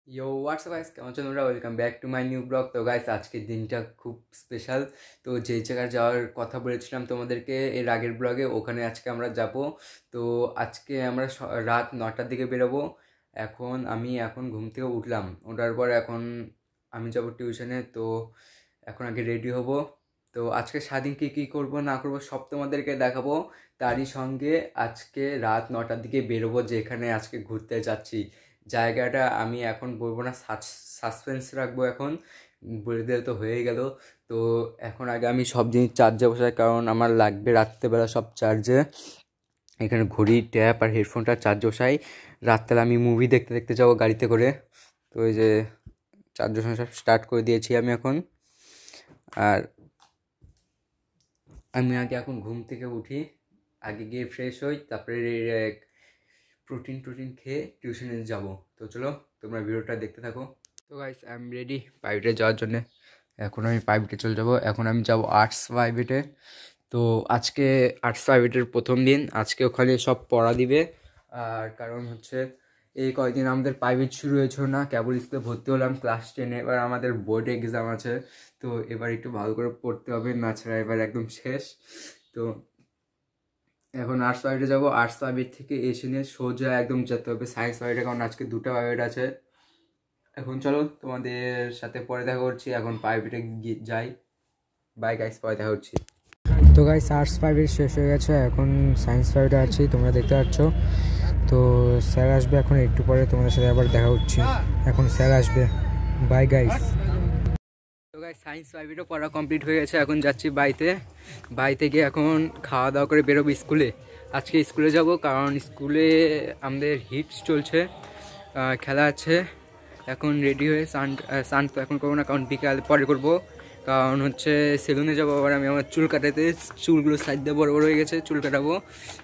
ইয়ো WhatsApp guys, কেমন আছো তোমরা? Welcome back to my new blog. তো গাইস, আজকের দিনটা খুব স্পেশাল। তো যেই জায়গায় যাওয়ার কথা বলেছিলাম তোমাদেরকে এর আগের ব্লগে, ওখানে আজকে আমরা যাব। তো আজকে আমরা রাত 9টার দিকে বেরোবো। আমি ঘুম থেকে উঠলাম, ওঠার পর এখন আমি যাব টিউশনে। তো এখন আগে রেডি হব। তো আজকে সারাদিন কী কী করবো না করবো সব তোমাদেরকে দেখাবো। তারই সঙ্গে আজকে রাত 9টার দিকে বেরোবো, যেখানে আজকে ঘুরতে যাচ্ছি। জায়গাটা আমি এখন বলবো না, সাসপেন্স রাখবো। এখন বলে দিলে তো হয়ে গেল। তো এখন আগে আমি সব জিনিস চার্জে বসাই, কারণ আমার লাগবে রাত্রেবেলা সব চার্জে। এখানে ঘড়ি, ট্যাপ আর হেডফোনটা চার্জে বসাই। রাত্রেবেলা আমি মুভি দেখতে দেখতে যাবো গাড়িতে করে। তো এই যে চার্জ বসানো সব স্টার্ট করে দিয়েছি আমি এখন। আর আমি আগে এখন ঘুম থেকে উঠি, আগে গিয়ে ফ্রেশ হই, তারপরে প্রোটিন টোটিন খেয়ে টিউশনে যাব। তো চলো তোমরা ভিডিওটা দেখতে থাকো। তো গাইস, আই এম রেডি প্রাইভেটে যাওয়ার জন্যে। এখন আমি প্রাইভেটে চলে যাব। এখন আমি যাব আর্টস প্রাইভেটে। তো আজকে আর্টস প্রাইভেটের প্রথম দিন। আজকে ওখানে সব পড়া দিবে। আর কারণ হচ্ছে এই কয়েকদিন আমাদের প্রাইভেট শুরু হয়েছিল না, কেবল স্কুলে ভর্তি হলাম ক্লাস 10-এ। এবার আমাদের বোর্ড এক্সাম আছে। তো এবার একটু ভালো করে পড়তে হবে, না ছাড়া এবার একদম শেষ। তো এখন আর্টস প্রাইভেটে যাবো। আর্টস প্রাইভেট থেকে এসে নিয়ে সোজা একদম যেতে হবে সায়েন্স প্রাইভেটে, কারণ আজকে দুটো প্রাইভেট আছে। এখন চলো তোমাদের সাথে পরে দেখা করছি। এখন প্রাইভেটে যাই। বাই গাইস, পরে দেখা হচ্ছি। তো গাইস, আর্টস প্রাইভেট শেষ হয়ে গেছে, এখন সায়েন্স প্রাইভেটে আছি, তোমরা দেখতে পাচ্ছ। তো স্যার আসবে এখন একটু পরে, তোমাদের সাথে আবার দেখা হচ্ছে। এখন স্যার আসবে। Bye guys. তো গাইস, সায়েন্স প্রাইভেটও পড়া কমপ্লিট হয়ে গেছে। এখন যাচ্ছি বাড়িতে গিয়ে এখন খাওয়া দাওয়া করে বেরোবো স্কুলে। আজকে স্কুলে যাব, কারণ স্কুলে আমাদের হিটস চলছে, খেলা আছে। এখন রেডি হয়ে স্নান তো এখন করবো না, কারণ বিকাল পরে করবো। কারণ হচ্ছে সেলুনে যাবো আবার আমি আমার চুল কাটাতে। চুলগুলো সাইড দিয়ে বড় বড় হয়ে গেছে, চুল কাটাবো।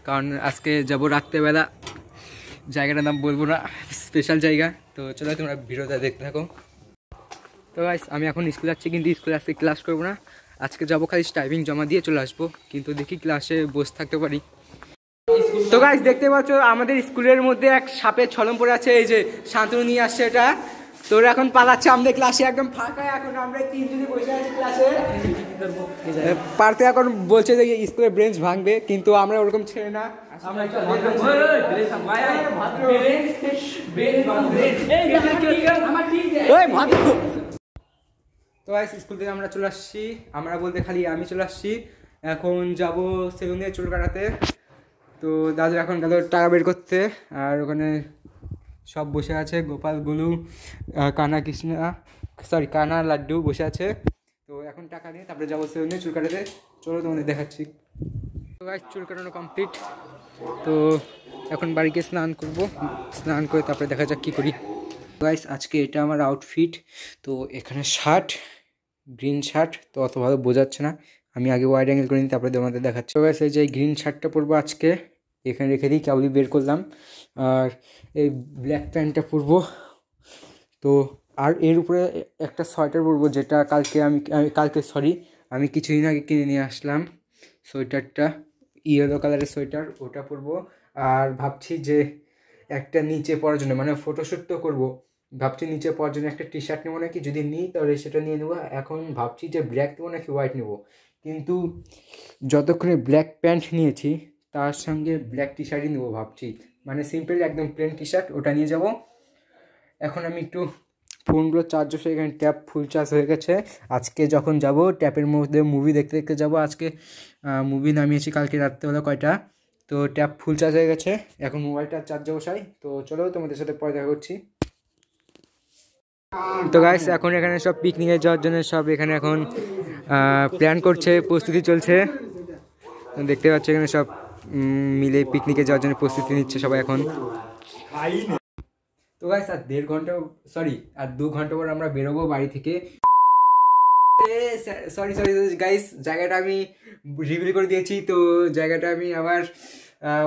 কারণ আজকে যাব রাত্রেবেলা। জায়গাটার নাম বলবো না, স্পেশাল জায়গা। তো চলো তোমরা ভিডিওটা দেখতে থাকো। তো গাইস, আমি এখন স্কুল যাচ্ছি, কিন্তু স্কুলে আজকে ক্লাস করবো না। আজকে যাবো খালি টাইপিং জমা দিয়ে চলে আসবো, কিন্তু দেখি ক্লাসে বসে থাকতে পারি। তো গাইস, দেখতে পাচ্ছ আমাদের স্কুলের মধ্যে এক সাপের ছলম পড়ে আছে। এই যে শান্তনু নিয়ে আসছে এটা। তোর এখন পালাচ্ছে আমাদের ক্লাসে, একদম ফাঁকা। এখন আমরা তিনজনই বসে আছি ক্লাসে। পার্থে এখন বলছে যে স্কুলের বেঞ্চ ভাঙবে, কিন্তু আমরা ওরকম ছেড়ে না। আমরা তো গাইস, স্কুল থেকে আমরা চলে আসছি। আমরা বলতে খালি আমি চলে আসছি। এখন যাব সেলুনে চুল কাটাতে। তো দাদু এখন গেল টাকা বের করতে। আর ওখানে সব বসে আছে, গোপাল, গোলু, কানা, কৃষ্ণা, সরি কানা, লাড্ডু বসে আছে। তো এখন টাকা নিয়ে তারপরে যাবো সেলুনে চুল কাটাতে। চলো তোমাদের দেখাচ্ছি। তো গাইস, চুল কাটানো কমপ্লিট। তো এখন বাড়িকে স্নান করব, স্নান করে তারপরে দেখা যাক কী করি। গাইস, আজকে এটা আমার আউটফিট। তো এখানে শার্ট, গ্রিন শার্ট, তো অত ভালো বোঝাচ্ছে না, আমি আগে ওয়াইড অ্যাঙ্গেল করে নিই, তারপরে তোমাদের দেখাচ্ছি। গাইস, এই যে গ্রিন শার্টটা পরবো আজকে, এখানে রেখে দিই, কেবলই বের করলাম। আর এই ব্ল্যাক প্যান্টটা পরবো। তো আর এর উপরে একটা সোয়েটার পরবো, যেটা আমি কিছুদিন আগে কিনে নিয়ে আসলাম। সোয়েটারটা ইয়েলো কালারের সোয়েটার, ওটা পরবো। আর ভাবছি যে একটা নিচে পরার জন্য, মানে ফটোশ্যুট তো করবো, ভাবছি নিচে পরার জন্য একটা টি শার্ট নেবো নাকি, যদি নিই তাহলে সেটা নিয়ে নেবো। এখন ভাবছি যে ব্ল্যাক নেবো নাকি হোয়াইট নেবো, কিন্তু যতক্ষণে ব্ল্যাক প্যান্ট নিয়েছি তার সঙ্গে ব্ল্যাক টি শার্টই নেবো ভাবছি। মানে সিম্পল একদম প্লেন টি শার্ট, ওটা নিয়ে যাব। এখন আমি একটু ফোনগুলো চার্জ বসে, এখানে ট্যাপ ফুল চার্জ হয়ে গেছে। আজকে যখন যাব ট্যাপের মধ্যে মুভি দেখতে দেখতে যাব। আজকে মুভি নামিয়েছি কালকে রাত্রেবেলা কয়টা। তো ট্যাপ ফুল চার্জ হয়ে গেছে, এখন মোবাইলটা চার্জে বসাই। তো চলো তোমাদের সাথে পরে দেখা করছি। তো গাইস, এখন এখানে সব পিকনিকে যাওয়ার জন্য সব এখানে এখন প্ল্যান করছে, প্রস্তুতি চলছে। দেখতে পাচ্ছ এখানে সব মিলে পিকনিকে যাওয়ার জন্য প্রস্তুতি নিচ্ছে সবাই এখন। তো গাইস, আর 2 ঘন্টা পর আমরা বেরোবো বাড়ি থেকে। সরি সরি গাইস, জায়গাটা আমি রিভিল করে দিয়েছি। তো জায়গাটা আমি আবার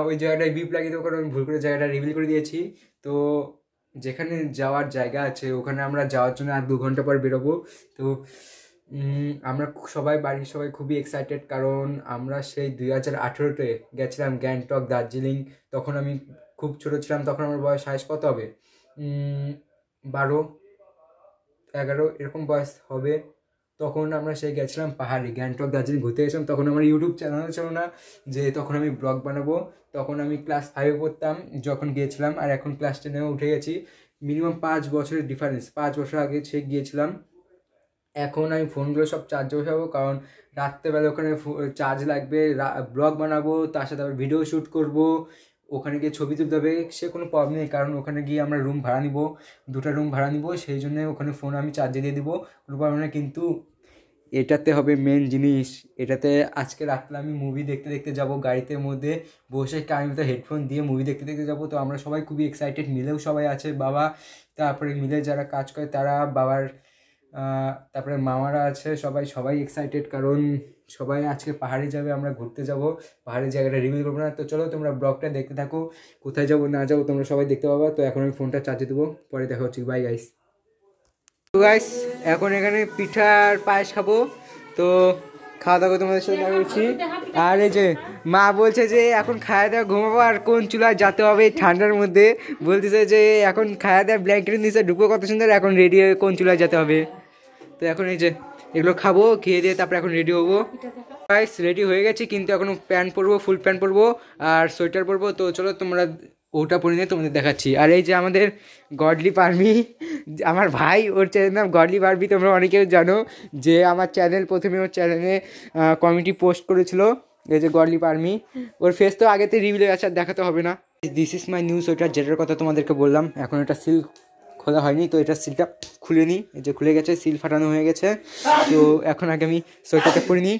ওই জায়গাটায় বিপ লাগিয়ে দেবো, কারণ আমি ভুল করে জায়গাটা রিভিল করে দিয়েছি। তো যেখানে যাওয়ার জায়গা আছে ওখানে আমরা যাওয়ার জন্য আর 2 ঘন্টা পর বেরোবো। তো আমরা বাড়ির সবাই খুবই এক্সাইটেড, কারণ আমরা সেই 2018-তে গেছিলাম গ্যাংটক, দার্জিলিং। তখন আমি খুব ছোটো ছিলাম, তখন আমার বয়স হাইস্ট কত হবে, 12, 11 এরকম বয়স হবে, তখন আমরা সেই গেছিলাম পাহাড়ে, গ্যাংটক দার্জিলিং ঘুরতে গেছিলাম। তখন আমার ইউটিউব চ্যানেল ছিল না যে তখন আমি ব্লগ বানাবো। তখন আমি ক্লাস 5-এ পড়তাম যখন গিয়েছিলাম, আর এখন ক্লাস 10-এও উঠে গেছি। মিনিমাম 5 বছরের ডিফারেন্স, 5 বছর আগে সে গিয়েছিলাম। এখন আমি ফোনগুলো সব চার্জে বসাবো, কারণ রাত্রেবেলা ওখানে চার্জ লাগবে, ব্লগ বানাবো, তার সাথে আবার ভিডিও শ্যুট করব, ওখানে গিয়ে ছবি তুলতে হবে, সে কোনো প্রবলেম নেই। কারণ ওখানে গিয়ে আমরা রুম ভাড়া নিব, 2টা রুম ভাড়া নিব, সেই জন্য ওখানে ফোন আমি চার্জে দিয়ে দিব, কোনো প্রবলেম নেই। কিন্তু এটাতে হবে মেন জিনিস, এটাতে আজকে রাত্রে আমি মুভি দেখতে দেখতে যাব, গাড়িতে মধ্যে বসে কানে হেডফোন দিয়ে মুভি দেখতে দেখতে যাব। তো আমরা সবাই খুবই এক্সাইটেড, মিলেও সবাই আছে, বাবা, তারপরে মিলে যারা কাজ করে তারা, বাবার তারপরে মামারা আছে, সবাই এক্সাইটেড, কারণ সবাই আজকে পাহাড়ে যাবে, আমরা ঘুরতে যাব, পাহাড়ের জায়গাটা রিভিউ করবো না। তো চলো তোমরা ব্লগটা দেখতে থাকো, কোথায় যাবো না যাবো তোমরা সবাই দেখতে পাবা। তো এখন আমি ফোনটা চার্জে দেবো, পরে দেখা হচ্ছে, বাই গাইস। তো গাইস এখন এখানে পিঠার পায়েস খাবো, তো খাওয়া দাওয়া তোমাদের সাথে দেখা করছি। আর এই যে মা বলছে যে এখন খাওয়া দাওয়া ঘুমাবো, আর কোন চুলায় যেতে হবে ঠান্ডার মধ্যে, বলতেছে যে এখন খাওয়া দাওয়া ব্ল্যাঙ্কেটের নিচে ঢুকবো, কত সুন্দর, এখন রেডি হয়ে কোন চুলায় যেতে হবে। তো এখন এই যে এগুলো খাবো, খেয়ে দিয়ে তারপরে এখন রেডি হবো। গাইস রেডি হয়ে গেছি, কিন্তু এখনো প্যান্ট পরবো, ফুল প্যান্ট পরবো আর সোয়েটার পরবো। তো চলো তোমরা ওটা পরে নিয়ে তোমাদের দেখাচ্ছি। আর এই যে আমাদের গডলি পারমি, আমার ভাই, ওর চ্যানেল নাম গডলি পারমি, তোমরা অনেকেও জানো, যে আমার চ্যানেল প্রথমে ওর চ্যানেলে কমিটি পোস্ট করেছিল, এই যে গডলি পারমি, ওর ফেস তো আগেতে রিভিল হয়ে আছে, আর দেখাতে হবে না। This is my new sweater, যেটার কথা তোমাদেরকে বললাম, এখন এটা সিল খোলা হয়নি, তো এটা সিলটা খুলে নিই, এই যে খুলে গেছে, সিল ফাটানো হয়ে গেছে। তো এখন আগে আমি সোয়েটারটা পরে নিই।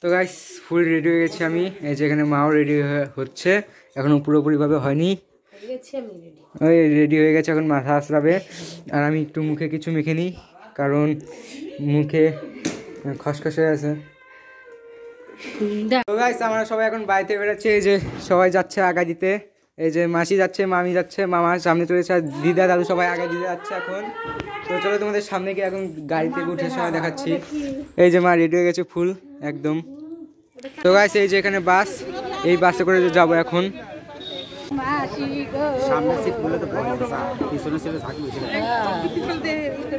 তো গাইস ফুল রেডি হয়ে গেছি আমি, এই যে এখানে মাও রেডি হচ্ছে, এখনও পুরোপুরিভাবে হয়নি, ওই রেডি হয়ে গেছে, এখন মাথা আসরাবে। আর আমি একটু মুখে কিছু মেখে নিই, কারণ মুখে খসখস হয়ে আছে। তো গাইস আমরা সবাই এখন বাড়িতে বেরোচ্ছে, এই যে সবাই যাচ্ছে আগা দিতে, এই যে মাসি যাচ্ছে, মামি যাচ্ছে, মামা সামনে চলেছে, আর দিদা দাদু সবাই আগে দিতে যাচ্ছে এখন। তো চলো তোমাদের সামনে গিয়ে এখন গাড়িতে উঠে সময় দেখাচ্ছি। এই যে মা রেডি হয়ে গেছে ফুল একদম। তো গাইস এই যে এখানে বাস, এই বাসে করে যাবো এখন।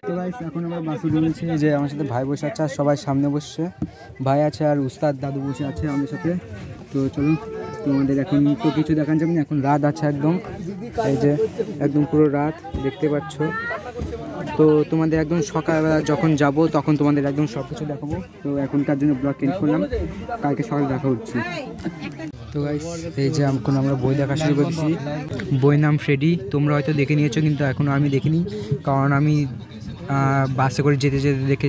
তো গাইস এখন আমরা বাসে উঠেছি, যে আমার সাথে ভাই বসে আছে, আর সবাই সামনে বসছে, ভাই আছে আর উস্তাদ দাদু বসে আছে আমাদের সাথে। তো চলুন তোমাদের এখন তো কিছু দেখান যাবে না, এখন রাত আছে একদম, এই যে একদম পুরো রাত দেখতে পাচ্ছ। তো তোমাদের একদম সকালবেলা যখন যাব তখন তোমাদের একদম সব কিছু দেখাবো। তো এখনকার জন্য ব্লগ এন্ড করলাম, কালকে সকালে দেখা হচ্ছে। তো গাইস এই যে এখন আমরা বই দেখা শুরু করেছি, বই নাম ফ্রেডি, তোমরা হয়তো দেখে নিয়েছো, কিন্তু এখনও আমি দেখিনি, কারণ আমি বাসে করে যেতে যেতে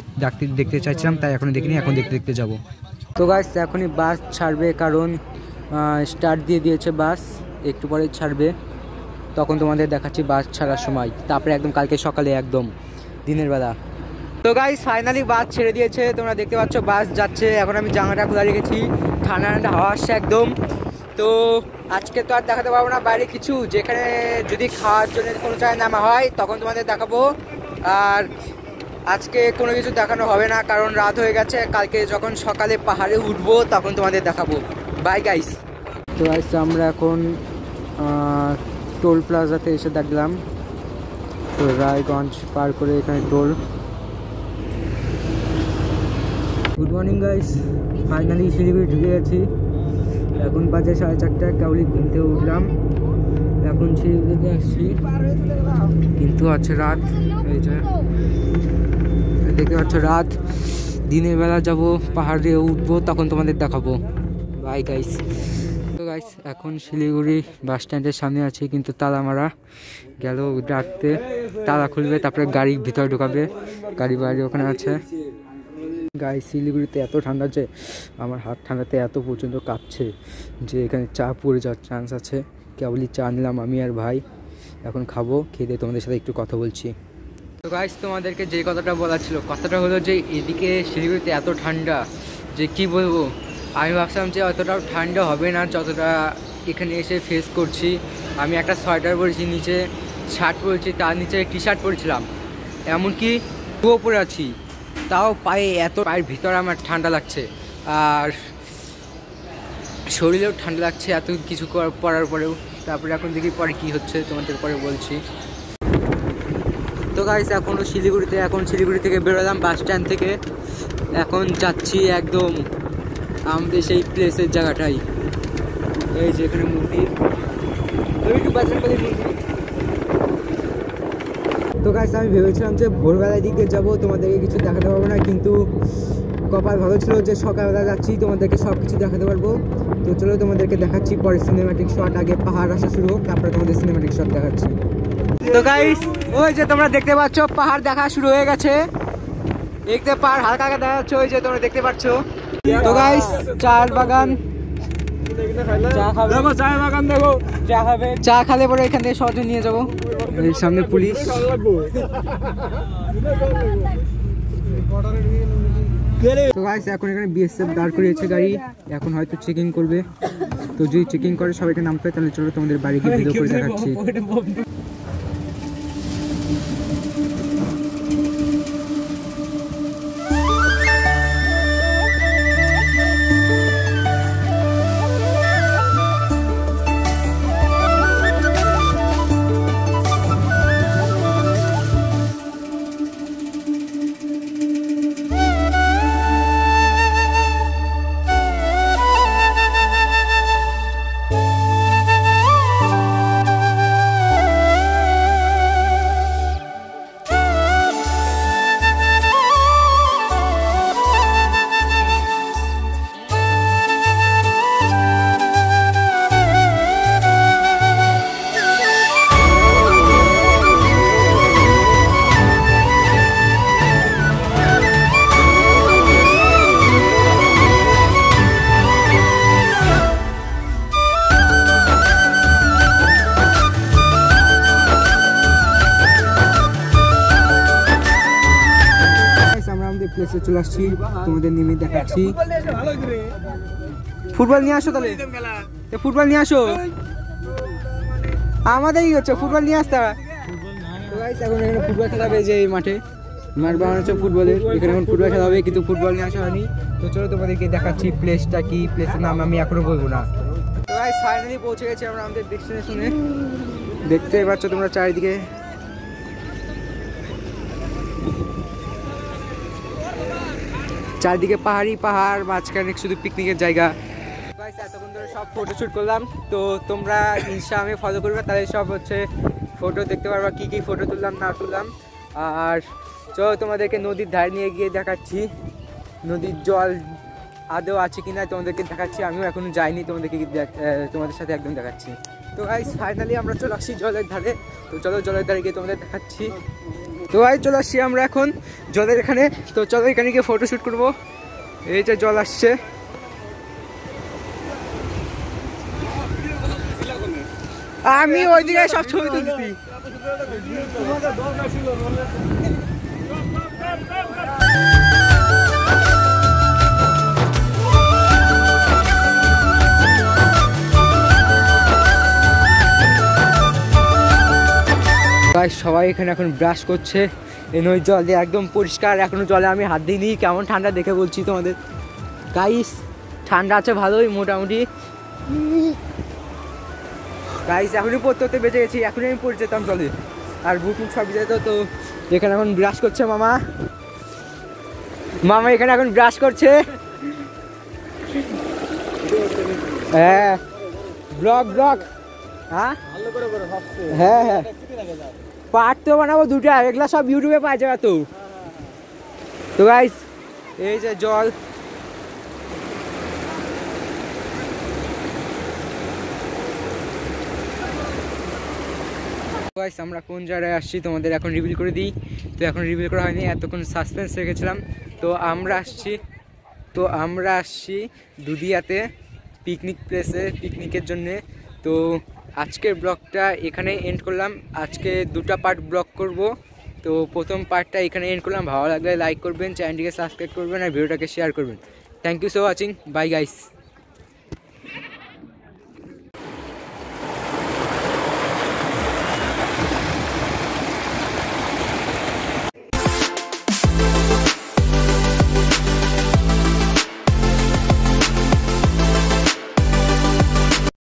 দেখতে চাইছিলাম, তাই এখনও দেখিনি, এখন দেখতে দেখতে যাব। তো গাইস এখনই বাস ছাড়বে, কারণ স্টার্ট দিয়ে দিয়েছে বাস, একটু পরে ছাড়বে, তখন তোমাদের দেখাচ্ছি বাস ছাড়ার সময়, তারপরে একদম কালকে সকালে একদম দিনের বেলা। তো গাইস ফাইনালি বাস ছেড়ে দিয়েছে, তোমরা দেখতে পাচ্ছ বাস যাচ্ছে, এখন আমি জামাটা খোলা রেখেছি, ঠান্ডা ঠান্ডা হাওয়া আসছে একদম। তো আজকে তো আর দেখাতে পারবো না বাইরে কিছু, যেখানে যদি খাওয়ার জন্য কোনো জায়গায় নামা হয় তখন তোমাদের দেখাবো, আর আজকে কোনো কিছু দেখানো হবে না, কারণ রাত হয়ে গেছে, কালকে যখন সকালে পাহাড়ে উঠবো তখন তোমাদের দেখাবো। Bye guys. তো গাইস আমরা এখন টোল প্লাজাতে এসে দেখলাম, তো রায়গঞ্জ পার করে এখানে toll. Good morning guys, finally Siliguri ঢুকে গেছি, এখন বাজে 4:30, কেবলই ঘুম থেকে উঠলাম, এখন শিলিগুড়িতে আসছি, কিন্তু আছে রাত, এই যে দেখতে পাচ্ছ রাত, দিনের বেলা যাবো পাহাড়ে উঠবো তখন তোমাদের দেখাবো। Bye guys. তো গাইস এখন শিলিগুড়ি বাস স্ট্যান্ডের সামনে আছি, কিন্তু তালা মারা গেল, রাখতে তালা খুলবে, তারপরে গাড়ি ভিতরে ঢোকাবে, গাড়ি বাইরে ওখানে আছে। গাইস শিলিগুড়িতে এত ঠান্ডা যে আমার হাত ঠান্ডাতে এত পর্যন্ত কাঁপছে, যে এখানে চা পড়ে যাওয়ার চান্স আছে। কেবলই চা নিলাম আমি আর ভাই, এখন খাবো, খেয়ে দিয়ে তোমাদের সাথে একটু কথা বলছি। তো গাইস তোমাদেরকে যে কথাটা বলার ছিল, কথাটা হলো যে এদিকে শিলিগুড়িতে এত ঠান্ডা যে কি বলবো, আমি ভাবছিলাম যে অতটাও ঠান্ডা হবে না যতটা এখানে এসে ফেস করছি। আমি একটা সোয়েটার পরেছি, নিচে শার্ট পরেছি, তার নিচে টি শার্ট পরেছিলাম, এমনকি শুও পরে আছি, তাও পায়ের ভিতরে আমার ঠান্ডা লাগছে, আর শরীরেও ঠান্ডা লাগছে এত কিছু পরার পরেও। তারপরে এখন দেখি পরে কি হচ্ছে তোমাদের পরে বলছি। তো তো গাইস এখনও শিলিগুড়িতে, এখন শিলিগুড়ি থেকে বেরোলাম বাস স্ট্যান্ড থেকে, এখন যাচ্ছি একদম আমাদের সেই প্লেসের জায়গাটাই, এই যে এখানে মন্দির। তো গাইস আমি ভেবেছিলাম যে ভোরবেলার দিকে যাব, তোমাদেরকে কিছু দেখাতে পারবো না, কিন্তু কপাল ভালো ছিল যে সকালবেলা যাচ্ছি, তোমাদেরকে সব কিছু দেখাতে পারবো। তো চলো তোমাদেরকে দেখাচ্ছি পরে সিনেম্যাটিক শট, আগে পাহাড় আসা শুরু হোক, তারপরে তোমাদের সিনেম্যাটিক শট দেখাচ্ছি। তো গাইস ওই যে তোমরা দেখতে পাচ্ছ পাহাড় দেখা শুরু হয়ে গেছে, দেখতে পাহাড় হালকা হালকা দেখা যাচ্ছে, ওই যে তোমরা দেখতে পাচ্ছ। তো গাইস চায়ের বাগান, চা খালে পরে এখান থেকে সহজে নিয়ে যাবো। এই সামনে পুলিশ, তো গাইস এখন এখানে বিএসএফ দাঁড় করিয়েছে গাড়ি, এখন হয়তো চেকিং করবে। তো যদি চেকিং করে সবাইকে নামতে হয় তাহলে চলো তোমাদের বাড়ি গিয়ে ভিডিও করে দেখাচ্ছি। প্লেসে চলে আসছি, তোমাদের নেমে দেখাচ্ছি। ফুটবল নিয়ে আসো, তাহলে ফুটবল নিয়ে আসো, আমাদেরই হচ্ছে ফুটবল নিয়ে আসতে হবে। এখন এখানে ফুটবল খেলা হবে, যে এই মাঠে মাঠ বানানো হচ্ছে ফুটবলের, এখানে এখন ফুটবল খেলা হবে, কিন্তু ফুটবল নিয়ে আসা হয়নি। তো চলো তোমাদেরকে দেখাচ্ছি প্লেসটা কি, প্লেসের নাম আমি এখনো বলবো না। তো গাইস ফাইনালি পৌঁছে গেছি আমরা আমাদের ডেস্টিনেশনে, দেখতে পাচ্ছ তোমরা চারিদিকে। চারদিকে পাহাড়ি পাহাড়, মাঝখানে শুধু পিকনিকের জায়গা। এতক্ষণ ধরে সব ফটোশ্যুট করলাম, তো তোমরা ইনস্টাগ্রামে ফলো করবে, তাহলে সব হচ্ছে ফটো দেখতে পারবা, কী কী ফটো তুললাম না তুললাম। আর চলো তোমাদেরকে নদীর ধারে নিয়ে গিয়ে দেখাচ্ছি নদীর জল আদৌ আছে কিনা, তোমাদেরকে দেখাচ্ছি। আমিও এখনো যাইনি, তোমাদের সাথে একদম দেখাচ্ছি। তো গাইস ফাইনালি আমরা চলে আসছি জলের ধারে, তো চলো জলের ধারে গিয়ে তোমাদের দেখাচ্ছি। তো ভাই চলে আসছি আমরা এখন জলের এখানে, তো চলো এখানে গিয়ে ফটোশ্যুট করবো। এই যে জল আসছে, আমি ওইদিকে সব ছবি তুলছি। সবাই এখানে এখন ব্রাশ করছে, এই নদীর জল দিয়ে একদম পরিষ্কার, এখনো জলে আমি হাত দিইনি। কেমন ঠান্ডা দেখে বলছি তোমাদের গাইস, ঠান্ডা আছে ভালোই মোটামুটি। গাইস এখনই পড়তে বেঁচে গেছি, এখনই আমি পড়ে যেতাম জলে, আর বুট মুট সব যেত। তো এখানে এখন ব্রাশ করছে মামা, মামা এখানে এখন ব্রাশ করছে। হ্যাঁ ব্লগ ব্লগ, হ্যাঁ হ্যাঁ হ্যাঁ পার্ট তো বানাবো দুটা, এগুলা সব ইউটিউবে পাওয়া যাবে। তো গাইস এই যে জল, গাইস আমরা কোন জায়গায় আসছি তোমাদের এখন রিভিল করে দিই। তো এখন রিভিল করা হয়নি, এতক্ষণ সাসপেন্স রেখেছিলাম। তো আমরা আসছি দুদিয়াতে পিকনিক প্লেসে, পিকনিকের জন্যে। তো আজকের ব্লগটা এখানে এন্ড করলাম, আজকে দুটো পার্ট ব্লগ করব। তো প্রথম পার্টটা এখানে এন্ড করলাম, ভালো লাগলে লাইক করবেন, চ্যানেলটিকে সাবস্ক্রাইব করবেন আর ভিডিওটাকে শেয়ার করবেন। Thank you so watching, bye guys.